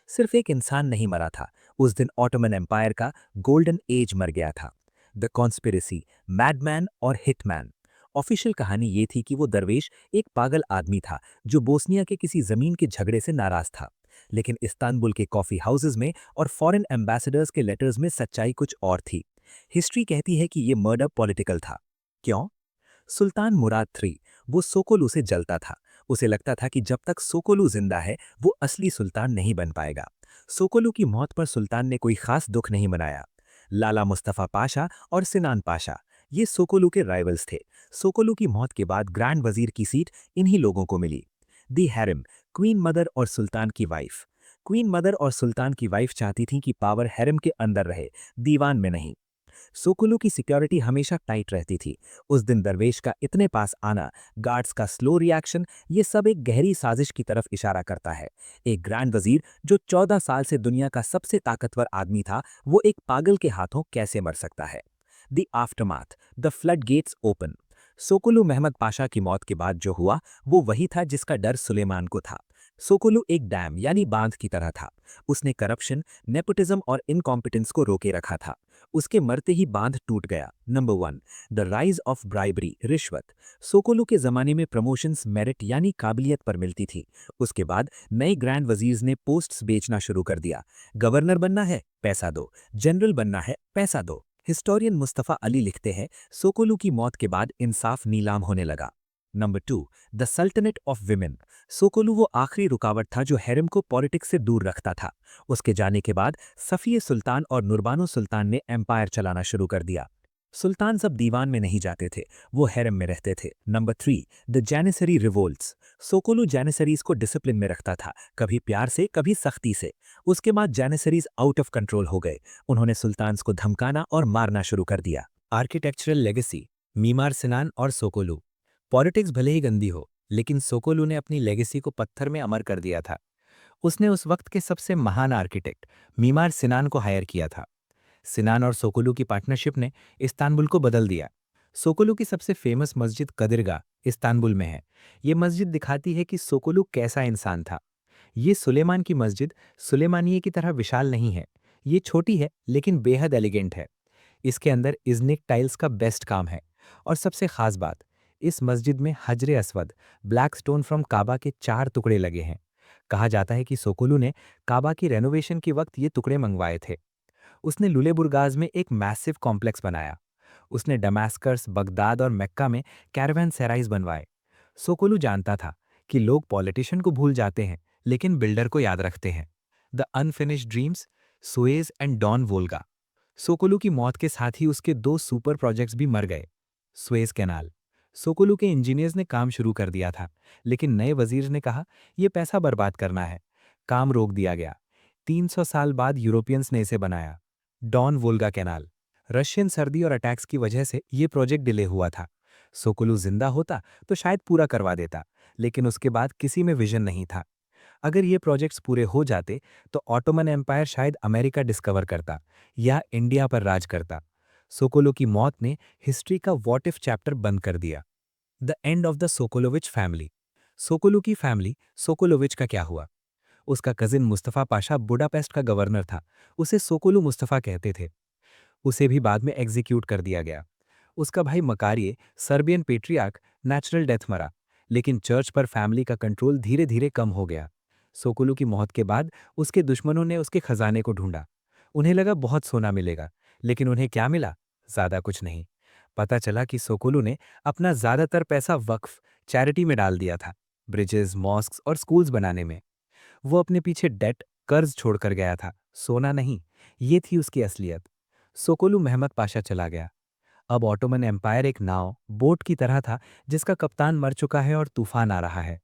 सिर्फ एक इंसान नहीं मरा था, उस दिन ऑटोमन एम्पायर का गोल्डन एज मर गया था। द कॉन्स्पिरेसी, मैडमैन और हिटमैन। ऑफिशियल कहानी ये थी कि वो दरवेश एक पागल आदमी था जो बोस्निया के किसी जमीन के झगड़े से नाराज था। लेकिन इस्तांबुल के कॉफी हाउसेज में और फॉरेन एम्बेसडर्स के लेटर्स में सच्चाई कुछ और थी। हिस्ट्री कहती है कि ये मर्डर पॉलिटिकल था। क्यों? सुल्तान मुराद III वो सोकोलू से जलता था। उसे लगता था कि जब तक सोकोलू जिंदा है वो असली सुल्तान नहीं बन पाएगा। सोकोलू की मौत पर सुल्तान ने कोई खास दुख नहीं मनाया। लाला मुस्तफ़ा पाशा और सिनान पाशा, ये सोकोलू के राइवल्स थे। सोकोलू की मौत के बाद ग्रैंड वजीर की सीट इन्हीं लोगों को मिली। दी हैरम, क्वीन मदर और सुल्तान की वाइफ। क्वीन मदर और सुल्तान की वाइफ चाहती थीं कि पावर हैरम के अंदर रहे, दीवान में नहीं। सोकोलू की सिक्योरिटी हमेशा टाइट रहती थी। उस दिन दरवेश का इतने पास आना, गार्ड्स का स्लो रिएक्शन, ये सब एक गहरी साजिश की तरफ इशारा करता है। एक ग्रैंड वजीर जो 14 साल से दुनिया का सबसे ताकतवर आदमी था, वो एक पागल के हाथों कैसे मर सकता है? The aftermath, the floodgates open. Sokollu Mehmed Pasha की मौत के बाद जो हुआ, वो वही था जिसका डर सुलेमान को था। सोकोलू एक डैम यानी बांध की तरह था। उसने करप्शन, नेपोटिज्म और इनकॉम्पिटेंस को रोके रखा था। उसके मरते ही बांध टूट गया। Number 1, the rise of bribery, रिश्वत। सोकोलू के जमाने में प्रमोशंस मेरिट यानी काबिलियत पर मिलती थी। उसके बाद नए ग्रैंड वजीर्स ने पोस्ट्स बेचना शुरू कर दिया। गवर्नर बनना है, पैसा दो। जनरल बनना है, पैसा दो। हिस्टोरियन मुस्तफ़ा अली लिखते हैं, सोकोलू की मौत के बाद इंसाफ नीलाम होने लगा। नंबर 2, द सल्तनत ऑफ विमेन। सोकोलू वो आखिरी रुकावट था जो हैरम को पॉलिटिक्स से दूर रखता था। उसके जाने के बाद सफ़िये सुल्तान और नुरबानो सुल्तान ने एम्पायर चलाना शुरू कर दिया। सुल्तान सब दीवान में नहीं जाते थे, वो हैरम में रहते थे। Number 3, the Janissary revolts. Sokollu Janissaries को डिसिप्लिन में रखता था, कभी प्यार से कभी सख्ती से। उसके बाद जैनिसरीज आउट ऑफ कंट्रोल हो गए। उन्होंने सुल्तान्स को धमकाना और मारना शुरू कर दिया। आर्किटेक्चरल लेगेसी, मीमार सिनान और सोकोलू। पॉलिटिक्स भले ही गंदी हो, लेकिन सोकोलू ने अपनी लेगेसी को पत्थर में अमर कर दिया था। उसने उस वक्त के सबसे महान आर्किटेक्ट मीमार सिनान को हायर किया था। सिनान और सोकोलू की पार्टनरशिप ने इस्तांबुल को बदल दिया। सोकोलू की सबसे फेमस मस्जिद कदिरगा इस्तांबुल में है। ये मस्जिद दिखाती है कि सोकोलू कैसा इंसान था। ये सुलेमान की मस्जिद सुलेमानिये की तरह विशाल नहीं है। ये छोटी है लेकिन बेहद एलिगेंट है। इसके अंदर इज़्निक टाइल्स का बेस्ट काम है। और सबसे खास बात, इस मस्जिद में हजरे अस्वद ब्लैक स्टोन फ्रॉम काबा के 4 टुकड़े लगे हैं। कहा जाता है कि सोकोलू ने काबा की रेनोवेशन के वक्त ये टुकड़े मंगवाए थे। उसने लुलेबुरगाज में एक मैसिव कॉम्प्लेक्स बनाया। उसने डमास्कस, बगदाद और मक्का में कैरवैन सराइज बनवाए। सोकोलू जानता था कि लोग पॉलिटिशियन को भूल जाते हैं, लेकिन बिल्डर को याद रखते हैं। The unfinished dreams, Suez and Don Volga. Sokollu की मौत के साथ ही उसके 2 सुपर प्रोजेक्ट्स भी मर गए। सुएज कैनाल, सोकोलू के इंजीनियर्स ने काम शुरू कर दिया था, लेकिन नए वजीर ने कहा यह पैसा बर्बाद करना है। काम रोक दिया गया। 300 साल बाद यूरोपियंस ने इसे बनाया। डॉन वोल्गा कैनाल, रशियन सर्दी और अटैक्स की वजह से यह प्रोजेक्ट डिले हुआ था। सोकोलू जिंदा होता तो शायद पूरा करवा देता, लेकिन उसके बाद किसी में विजन नहीं था। अगर ये प्रोजेक्ट्स पूरे हो जाते तो ऑटोमन एम्पायर शायद अमेरिका डिस्कवर करता या इंडिया पर राज करता। सोकोलो की मौत ने हिस्ट्री का व्हाट इफ चैप्टर बंद कर दिया। The end of the Sokolovic family. Sokollu की फैमिली सोकोलोविच का क्या हुआ? उसका कजिन मुस्तफ़ा पाशा बुडापेस्ट का गवर्नर था। उसे सोकोलू मुस्तफ़ा कहते थे। उसे भी बाद में एग्जीक्यूट कर दिया गया। उसका भाई मकारिये सर्बियन पेट्रियार्क नेचुरल डेथ मरा, लेकिन चर्च पर फैमिली का कंट्रोल धीरे धीरे कम हो गया। सोकोलू की मौत के बाद उसके दुश्मनों ने उसके खजाने को ढूंढा। उन्हें लगा बहुत सोना मिलेगा, लेकिन उन्हें क्या मिला? ज्यादा कुछ नहीं। पता चला कि सोकोलू ने अपना ज्यादातर पैसा वक्फ चैरिटी में डाल दिया था, ब्रिजेस, मॉस्क्स और स्कूल्स बनाने में। वो अपने पीछे डेट, कर्ज छोड़कर गया था, सोना नहीं। ये थी उसकी असलियत। सोकोलू मेहमद पाशा चला गया। अब ऑटोमन एम्पायर एक नाव, बोट की तरह था जिसका कप्तान मर चुका है और तूफान आ रहा है।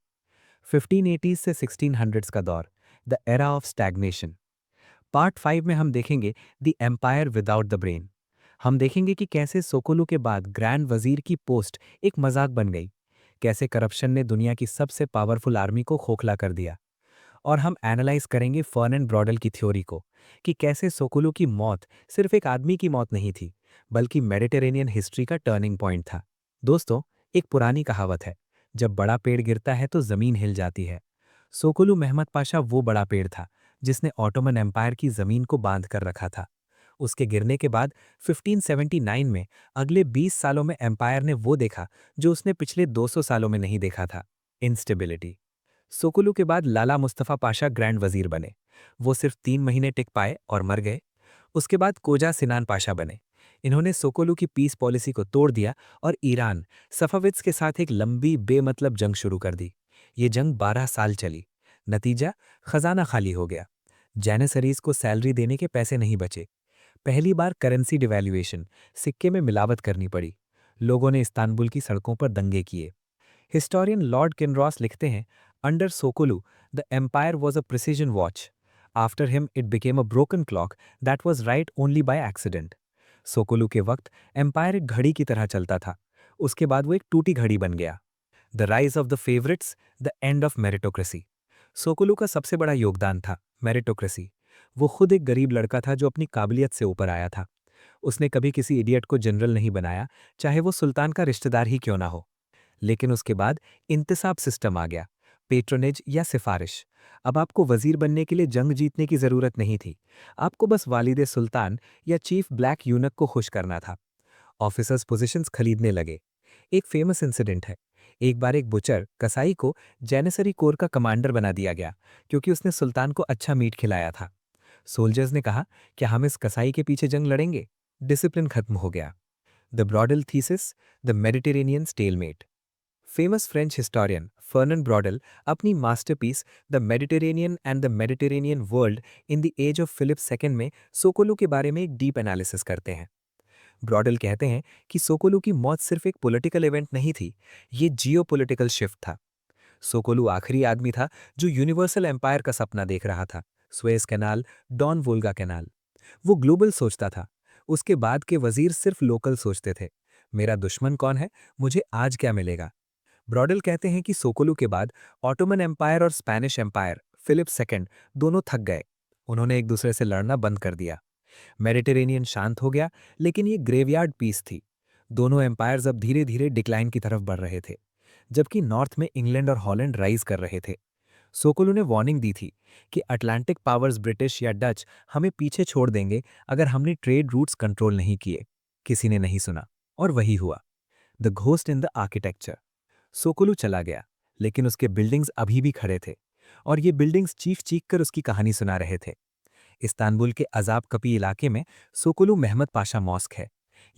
1580 से 1600s का दौर, the era of stagnation. Part 5 में हम देखेंगे the empire without the brain. हम देखेंगे कि कैसे सोकोलू के बाद ग्रैंड वजीर की पोस्ट एक मजाक बन गई, कैसे करप्शन ने दुनिया की सबसे पावरफुल आर्मी को खोखला कर दिया। और हम एनालाइज करेंगे फर्न एंड ब्रॉडल की थ्योरी को, कि कैसे सोकोलू की मौत सिर्फ एक आदमी की मौत नहीं थी, बल्कि मेडिटेरेनियन हिस्ट्री का टर्निंग पॉइंट था। दोस्तों, एक पुरानी कहावत है, जब बड़ा पेड़ गिरता है तो जमीन हिल जाती है। सोकोलू मेहमद पाशा वो बड़ा पेड़ था जिसने ऑटोमन एम्पायर की जमीन को बांध कर रखा था। उसके गिरने के बाद 1579 में अगले 20 सालों में एम्पायर ने वो देखा जो उसने पिछले 200 सालों में नहीं देखा था, इंस्टेबिलिटी। सोकोलू के बाद लाला मुस्तफ़ा पाशा ग्रैंड वजीर बने। वो सिर्फ 3 महीने टिक पाए और मर गए। उसके बाद कोजा सिनान पाशा बने। इन्होंने सोकोलू की पीस पॉलिसी को तोड़ दिया और ईरान, सफाविद्स के साथ एक लंबी बेमतलब जंग शुरू कर दी। ये जंग 12 साल चली। नतीजा, खजाना खाली हो गया। जैनिसरीज को सैलरी देने के पैसे नहीं बचे। पहली बार करेंसी डिवैल्यूएशन, सिक्के में मिलावट करनी पड़ी। लोगों ने इस्तांबुल की सड़कों पर दंगे किए। हिस्टोरियन लॉर्ड किनरॉस लिखते हैं, under Sokollu the empire was a precision watch. After him it became a broken clock that was right only by accident. Sokollu के वक्त एम्पायर एक घड़ी की तरह चलता था। उसके बाद वो एक टूटी घड़ी बन गया। The rise of the favourites, the end of meritocracy. Sokollu का सबसे बड़ा योगदान था मेरिटोक्रेसी। वो खुद एक गरीब लड़का था जो अपनी काबिलियत से ऊपर आया था। उसने कभी किसी इडियट को जनरल नहीं बनाया, चाहे वो सुल्तान का रिश्तेदार ही क्यों ना हो। लेकिन उसके बाद इंतसाब सिस्टम आ गया, पेट्रोनेज या सिफारिश। अब आपको वजीर बनने के लिए जंग जीतने की जरूरत नहीं थी। आपको बस वालिद सुल्तान या चीफ ब्लैक यूनक को खुश करना था। ऑफिसर्स पोजीशंस खरीदने लगे। एक फेमस इंसिडेंट है, एक बार एक बुचर कसाई को जैनिसरी कोर का कमांडर बना दिया गया क्योंकि उसने सुल्तान को अच्छा मीट खिलाया था। सोल्जर्स ने कहा, क्या हम इस कसाई के पीछे जंग लड़ेंगे? डिसिप्लिन खत्म हो गया। The Braudel thesis, the Mediterranean stalemate. Famous French historian Fernand Braudel अपनी masterpiece the Mediterranean and the Mediterranean world in the age of Philip second में सोकोलू के बारे में एक डीप एनालिसिस करते हैं। ब्रॉडल कहते हैं कि सोकोलू की मौत सिर्फ एक पॉलिटिकल इवेंट नहीं थी, ये जियोपॉलिटिकल शिफ्ट था। सोकोलू आखिरी आदमी था जो यूनिवर्सल एम्पायर का सपना देख रहा था। Suez canal, Don Volga canal. वो ग्लोबल सोचता था। उसके बाद के वजीर सिर्फ लोकल सोचते थे। मेरा दुश्मन कौन है, मुझे आज क्या मिलेगा। ब्रॉडल कहते हैं कि सोकोलू के बाद ऑटोमन एम्पायर और स्पेनिश एम्पायर फिलिप सेकंड दोनों थक गए। उन्होंने एक दूसरे से लड़ना बंद कर दिया। मेडिटेरेनियन शांत हो गया, लेकिन ये ग्रेवयार्ड पीस थी। दोनों एम्पायर्स अब धीरे धीरे डिक्लाइन की तरफ बढ़ रहे थे, जबकि नॉर्थ में इंग्लैंड और हॉलैंड राइज कर रहे थे। सोकोलू ने वार्निंग दी थी कि अटलांटिक पावर्स ब्रिटिश या डच हमें पीछे छोड़ देंगे अगर हमने ट्रेड रूट्स कंट्रोल नहीं किए। किसी ने नहीं सुना, और वही हुआ। The ghost in the architecture. Sokollu चला गया, लेकिन उसके बिल्डिंग्स अभी भी खड़े थे, और ये बिल्डिंग्स चीख चीख कर उसकी कहानी सुना रहे थे। इस्तांबुल के अजाब कपी इलाके में सोकोलू मेहमद पाशा मॉस्क है।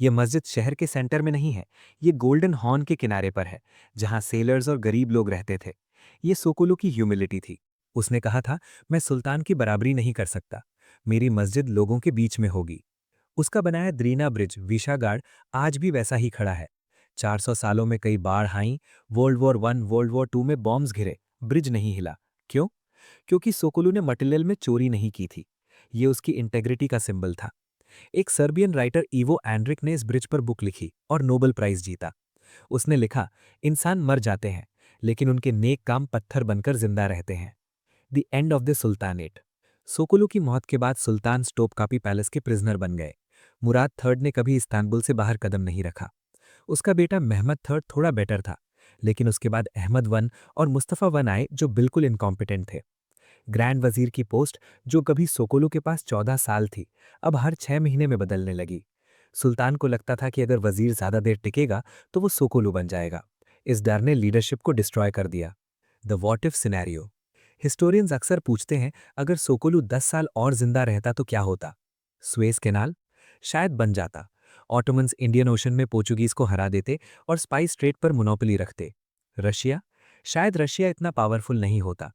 ये मस्जिद शहर के सेंटर में नहीं है, ये गोल्डन हॉर्न के किनारे पर है, जहां सेलर्स और गरीब लोग रहते थे। ये सोकोलू की ह्यूमिलिटी थी। उसने कहा था, मैं सुल्तान की बराबरी नहीं कर सकता, मेरी मस्जिद लोगों के बीच में होगी। उसका बनाया द्रीना ब्रिज विशागाड़ आज भी वैसा ही खड़ा है। 400 सालों में कई बाढ़ आईं, वर्ल्ड वॉर 1, वर्ल्ड वॉर 2 में बॉम्ब्स घिरे, ब्रिज नहीं हिला। क्यों? क्योंकि सोकोलू ने मटेरियल में चोरी नहीं की थी। ये उसकी इंटेग्रिटी का सिंबल था। एक सर्बियन राइटर इवो एंड्रिक ने इस ब्रिज पर बुक लिखी और नोबेल प्राइज जीता। उसने लिखा, इंसान मर जाते हैं, लेकिन उनके नेक काम पत्थर बनकर जिंदा रहते हैं। The end of the sultanate. Sokollu की मौत के बाद सुल्तान टॉपकापी पैलेस के प्रिजनर बन गए। मुराद थर्ड ने कभी इस्तांबुल से बाहर कदम नहीं रखा। उसका बेटा मेहमद थर्ड थोड़ा बेटर था, लेकिन उसके बाद अहमद वन और मुस्तफ़ा वन आए जो बिल्कुल इनकॉम्पिटेंट थे। ग्रैंड वजीर की पोस्ट, जो कभी सोकोलू के पास 14 साल थी, अब हर 6 महीने में बदलने लगी। सुल्तान को लगता था कि अगर वजीर ज्यादा देर टिकेगा तो वो सोकोलू बन जाएगा। इस डर ने लीडरशिप को डिस्ट्रॉय कर दिया। The what if scenario. Historians अक्सर पूछते हैं, अगर सोकोलू 10 साल और जिंदा रहता तो क्या होता। स्वेज कैनाल शायद बन जाता। ऑटोमन्स इंडियन ओशन में पोर्चुगीज को हरा देते और स्पाइस ट्रेड पर मोनोपोली रखते। रशिया, शायद रशिया इतना पावरफुल नहीं होता।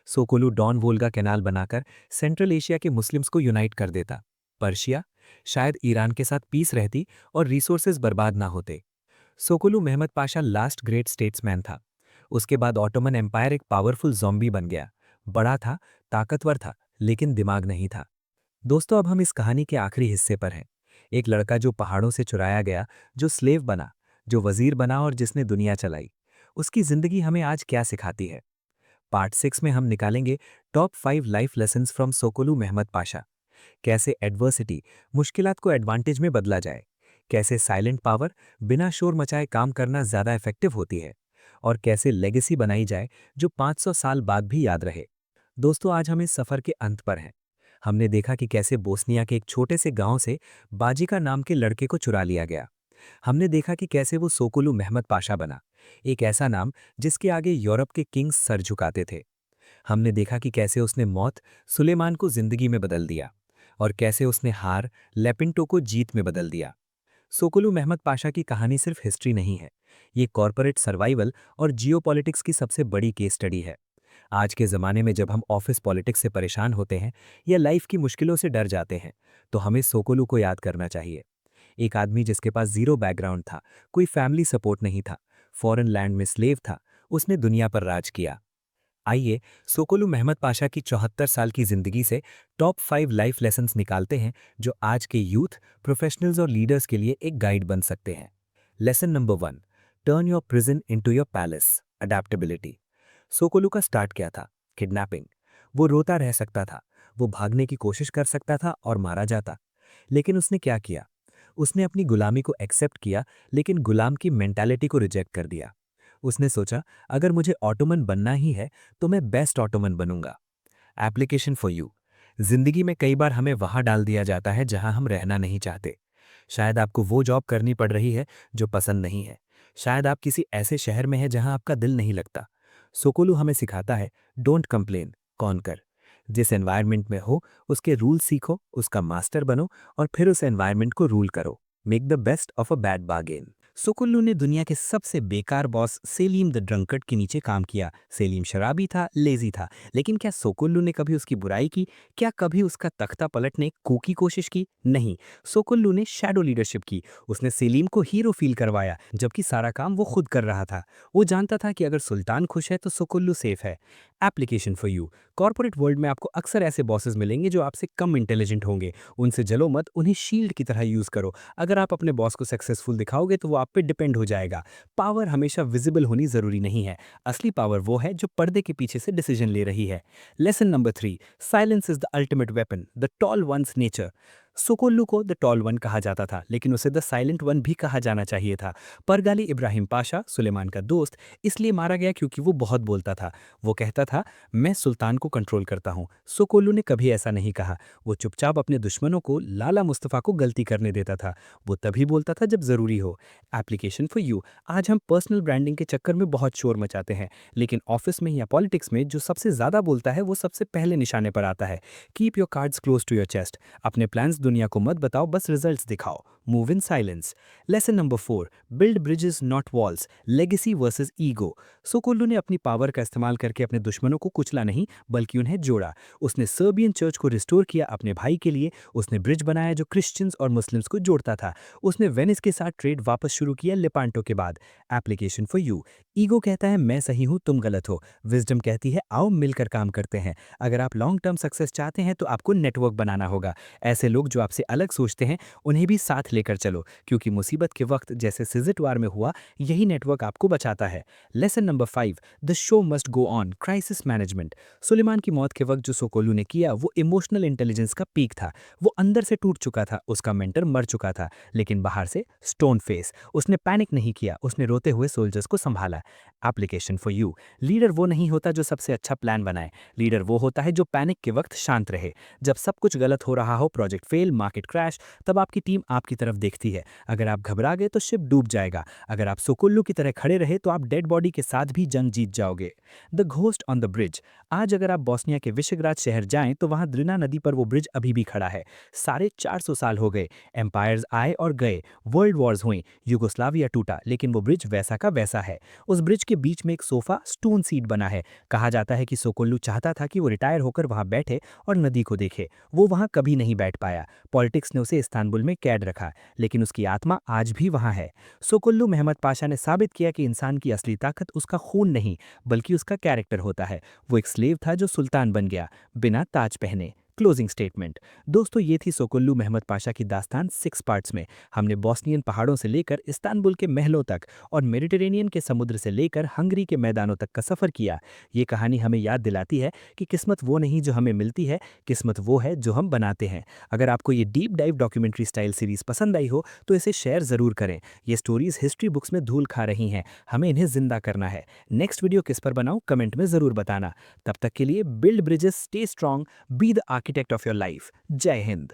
सोकोलू डॉन वोल्गा कैनाल बनाकर सेंट्रल एशिया के मुस्लिम्स को यूनाइट कर देता। पर्शिया, शायद ईरान के साथ पीस रहती और रिसोर्सेज बर्बाद ना होते। Sokollu Mehmed Pasha last great statesman था। उसके बाद ऑटोमन एम्पायर एक पावरफुल ज़ॉम्बी बन गया। बड़ा था, ताकतवर था, लेकिन दिमाग नहीं था। दोस्तों, अब हम इस कहानी के आखिरी हिस्से पर हैं। एक लड़का जो पहाड़ों से चुराया गया, जो स्लेव बना, जो वजीर बना और जिसने दुनिया चलाई। उसकी जिंदगी हमें आज क्या सिखाती है? पार्ट 6 में हम निकालेंगे top 5 life lessons from Sokollu Mehmed Pasha. कैसे एडवर्सिटी, मुश्किलात को एडवांटेज में बदला जाए। कैसे साइलेंट पावर, बिना शोर मचाए काम करना ज़्यादा इफेक्टिव होती है। और कैसे लेगेसी बनाई जाए जो 500 साल बाद भी याद रहे। दोस्तों, आज हम इस सफ़र के अंत पर हैं। हमने देखा कि कैसे बोस्निया के एक छोटे से गांव से बाजिका नाम के लड़के को चुरा लिया गया। हमने देखा कि कैसे वो सोकोलू मेहमद पाशा बना, एक ऐसा नाम जिसके आगे यूरोप के किंग्स सर झुकाते थे। हमने देखा कि कैसे उसने मौत सुलेमान को जिंदगी में बदल दिया, और कैसे उसने हार लेपिंटो को जीत में बदल दिया। सोकोलू मेहमद पाशा की कहानी सिर्फ हिस्ट्री नहीं है, ये कॉर्पोरेट सर्वाइवल और जियोपॉलिटिक्स की सबसे बड़ी केस स्टडी है। आज के ज़माने में जब हम ऑफिस पॉलिटिक्स से परेशान होते हैं या लाइफ की मुश्किलों से डर जाते हैं, तो हमें सोकोलू को याद करना चाहिए। एक आदमी जिसके पास जीरो बैकग्राउंड था, कोई फैमिली सपोर्ट नहीं था, फॉरेन लैंड में स्लेव था, उसने दुनिया पर राज किया। आइए सोकोलू मेहमद पाशा की 74 साल की जिंदगी से टॉप 5 लाइफ लेसन्स निकालते हैं जो आज के यूथ, प्रोफेशनल्स और लीडर्स के लिए एक गाइड बन सकते हैं। Lesson number 1, turn your prison into your palace. Adaptability. Sokollu का स्टार्ट क्या था? किडनैपिंग। वो रोता रह सकता था, वो भागने की कोशिश कर सकता था और मारा जाता। लेकिन उसने क्या किया? उसने अपनी गुलामी को एक्सेप्ट किया, लेकिन गुलाम की मेंटालिटी को रिजेक्ट कर दिया। उसने सोचा, अगर मुझे ऑटोमन बनना ही है तो मैं बेस्ट ऑटोमन बनूंगा। Application for you. जिंदगी में कई बार हमें वहां डाल दिया जाता है जहां हम रहना नहीं चाहते। शायद आपको वो जॉब करनी पड़ रही है जो पसंद नहीं है। शायद आप किसी ऐसे शहर में हैं जहां आपका दिल नहीं लगता। सोकोलू हमें सिखाता है, डोंट कंप्लेन, कॉन्कर। जिस एनवायरनमेंट में हो उसके रूल सीखो, उसका मास्टर बनो और फिर उस एनवायरनमेंट को रूल करो। Make the best of a bad bargain. Sokollu ने दुनिया के सबसे बेकार बॉस सेलीम द ड्रंकर्ड के नीचे काम किया। सेलीम शराबी था, लेजी था, लेकिन क्या सोकुल्लू ने कभी उसकी बुराई की? क्या कभी उसका तख्ता पलटने की कोशिश की? नहीं। सोकुल्लू ने शैडो लीडरशिप की। उसने सेलीम को हीरो फील करवाया, जबकि सारा काम वो खुद कर रहा था। वो जानता था कि अगर सुल्तान खुश है तो सोकुल्लू सेफ है। Application for you. Corporate world में आपको अक्सर ऐसे बॉसेस मिलेंगे जो आपसे कम इंटेलिजेंट होंगे। उनसे जलो मत, उन्हें शील्ड की तरह यूज करो। अगर आप अपने बॉस को सक्सेसफुल दिखाओगे तो वो आप पे डिपेंड हो जाएगा। पावर हमेशा विजिबल होनी जरूरी नहीं है। असली पावर वो है जो पर्दे के पीछे से डिसीजन ले रही है। Lesson number 3, silence is the ultimate weapon, the tall ones nature. Sokollu को द टॉल वन कहा जाता था, लेकिन उसे द साइलेंट वन भी कहा जाना चाहिए था। परगाली इब्राहिम पाशा, सुलेमान का दोस्त, इसलिए मारा गया क्योंकि वो बहुत बोलता था। वो कहता था, मैं सुल्तान को कंट्रोल करता हूँ। सोकोल्लू ने कभी ऐसा नहीं कहा। वो चुपचाप अपने दुश्मनों को, लाला मुस्तफ़ा को गलती करने देता था। वो तभी बोलता था जब ज़रूरी हो। Application for you. आज हम पर्सनल ब्रांडिंग के चक्कर में बहुत शोर मचाते हैं, लेकिन ऑफिस में या पॉलिटिक्स में जो सबसे ज़्यादा बोलता है वो सबसे पहले निशाने पर आता है। Keep your cards close to your chest. अपने प्लान्स दुनिया को मत बताओ, बस रिजल्ट्स दिखाओ। Move in silence. Lesson number 4, build bridges not walls, legacy versus ego. Sokollu ने अपनी पावर का इस्तेमाल करके अपने दुश्मनों को कुचला नहीं, बल्कि उन्हें जोड़ा। उसने सर्बियन चर्च को रिस्टोर किया अपने भाई के लिए। उसने ब्रिज बनाया जो क्रिश्चियंस और मुस्लिम्स को जोड़ता था। उसने वेनिस के साथ ट्रेड वापस शुरू किया लेपांटो के बाद। Application for you. ईगो कहता है मैं सही हूं, तुम गलत हो। विजडम कहती है आओ मिलकर काम करते हैं। अगर आप लॉन्ग टर्म सक्सेस चाहते हैं तो आपको नेटवर्क बनाना होगा। ऐसे लोग जो आपसे अलग सोचते हैं उन्हें भी साथ लेकर चलो, क्योंकि मुसीबत के वक्त जैसे सिजिट वार में हुआ, यही नेटवर्क आपको बचाता है। Lesson number 5, the show must go on, crisis management. Suleiman की मौत के वक्त जो सोकोल्लू ने किया वो इमोशनल इंटेलिजेंस का पीक था। वो अंदर से टूट चुका था, उसका मेंटर मर चुका था, लेकिन बाहर से स्टोन फेस। उसने पैनिक नहीं किया, उसने रोते हुए सोल्जर्स को संभाला। Application for you. लीडर वो नहीं होता जो सबसे अच्छा प्लान बनाए। लीडर वो होता है जो पैनिक के वक्त शांत रहे। जब सब कुछ गलत हो रहा हो, प्रोजेक्ट फेल, मार्केट क्रैश, तब आपकी टीम आपकी तरफ देखती है। अगर आप घबरा गए तो शिप डूब जाएगा। अगर आप सोकुल्लू की तरह खड़े रहे तो आप डेड बॉडी के साथ भी जंग जीत जाओगे। The ghost on the bridge. आज अगर आप बोस्निया के विशेग्राद शहर जाएं तो वहां द्रिना नदी पर वो ब्रिज अभी भी खड़ा है। 450 साल हो गए, एम्पायर्स आए और गए, वर्ल्ड वॉर्स हुई, यूगोस्लाविया टूटा, लेकिन वो ब्रिज वैसा का वैसा है। उस ब्रिज के बीच में एक सोफा स्टोन सीट बना है। कहा जाता है कि सोकोल्लू चाहता था कि वो रिटायर होकर वहां बैठे और नदी को देखे। वो वहां कभी नहीं बैठ पाया। पॉलिटिक्स ने उसे इस्तांबुल में कैद रखा, लेकिन उसकी आत्मा आज भी वहां है। सोकोल्लू मेहमद पाशा ने साबित किया कि इंसान की असली ताकत उसका खून नहीं, बल्कि उसका कैरेक्टर होता है। वो एक स्लेव था जो सुल्तान बन गया, बिना ताज पहने। Closing statement. दोस्तों, ये थी सोकोल्लू मेहमद पाशा की दास्तान 6 पार्ट्स में। हमने बोस्नियन पहाड़ों से लेकर इस्तांबुल के महलों तक और मेडिटेरेनियन के समुद्र से लेकर हंगरी के मैदानों तक का सफर किया। ये कहानी हमें याद दिलाती है कि किस्मत वो नहीं जो हमें मिलती है, किस्मत वो है जो हम बनाते हैं। अगर आपको ये deep dive documentary style series पसंद आई हो तो इसे शेयर जरूर करें। ये स्टोरीज हिस्ट्री बुक्स में धूल खा रही हैं, हमें इन्हें जिंदा करना है। नेक्स्ट वीडियो किस पर बनाऊं, कमेंट में जरूर बताना। तब तक के लिए build bridges, stay strong, be the architect of your life. जय हिंद।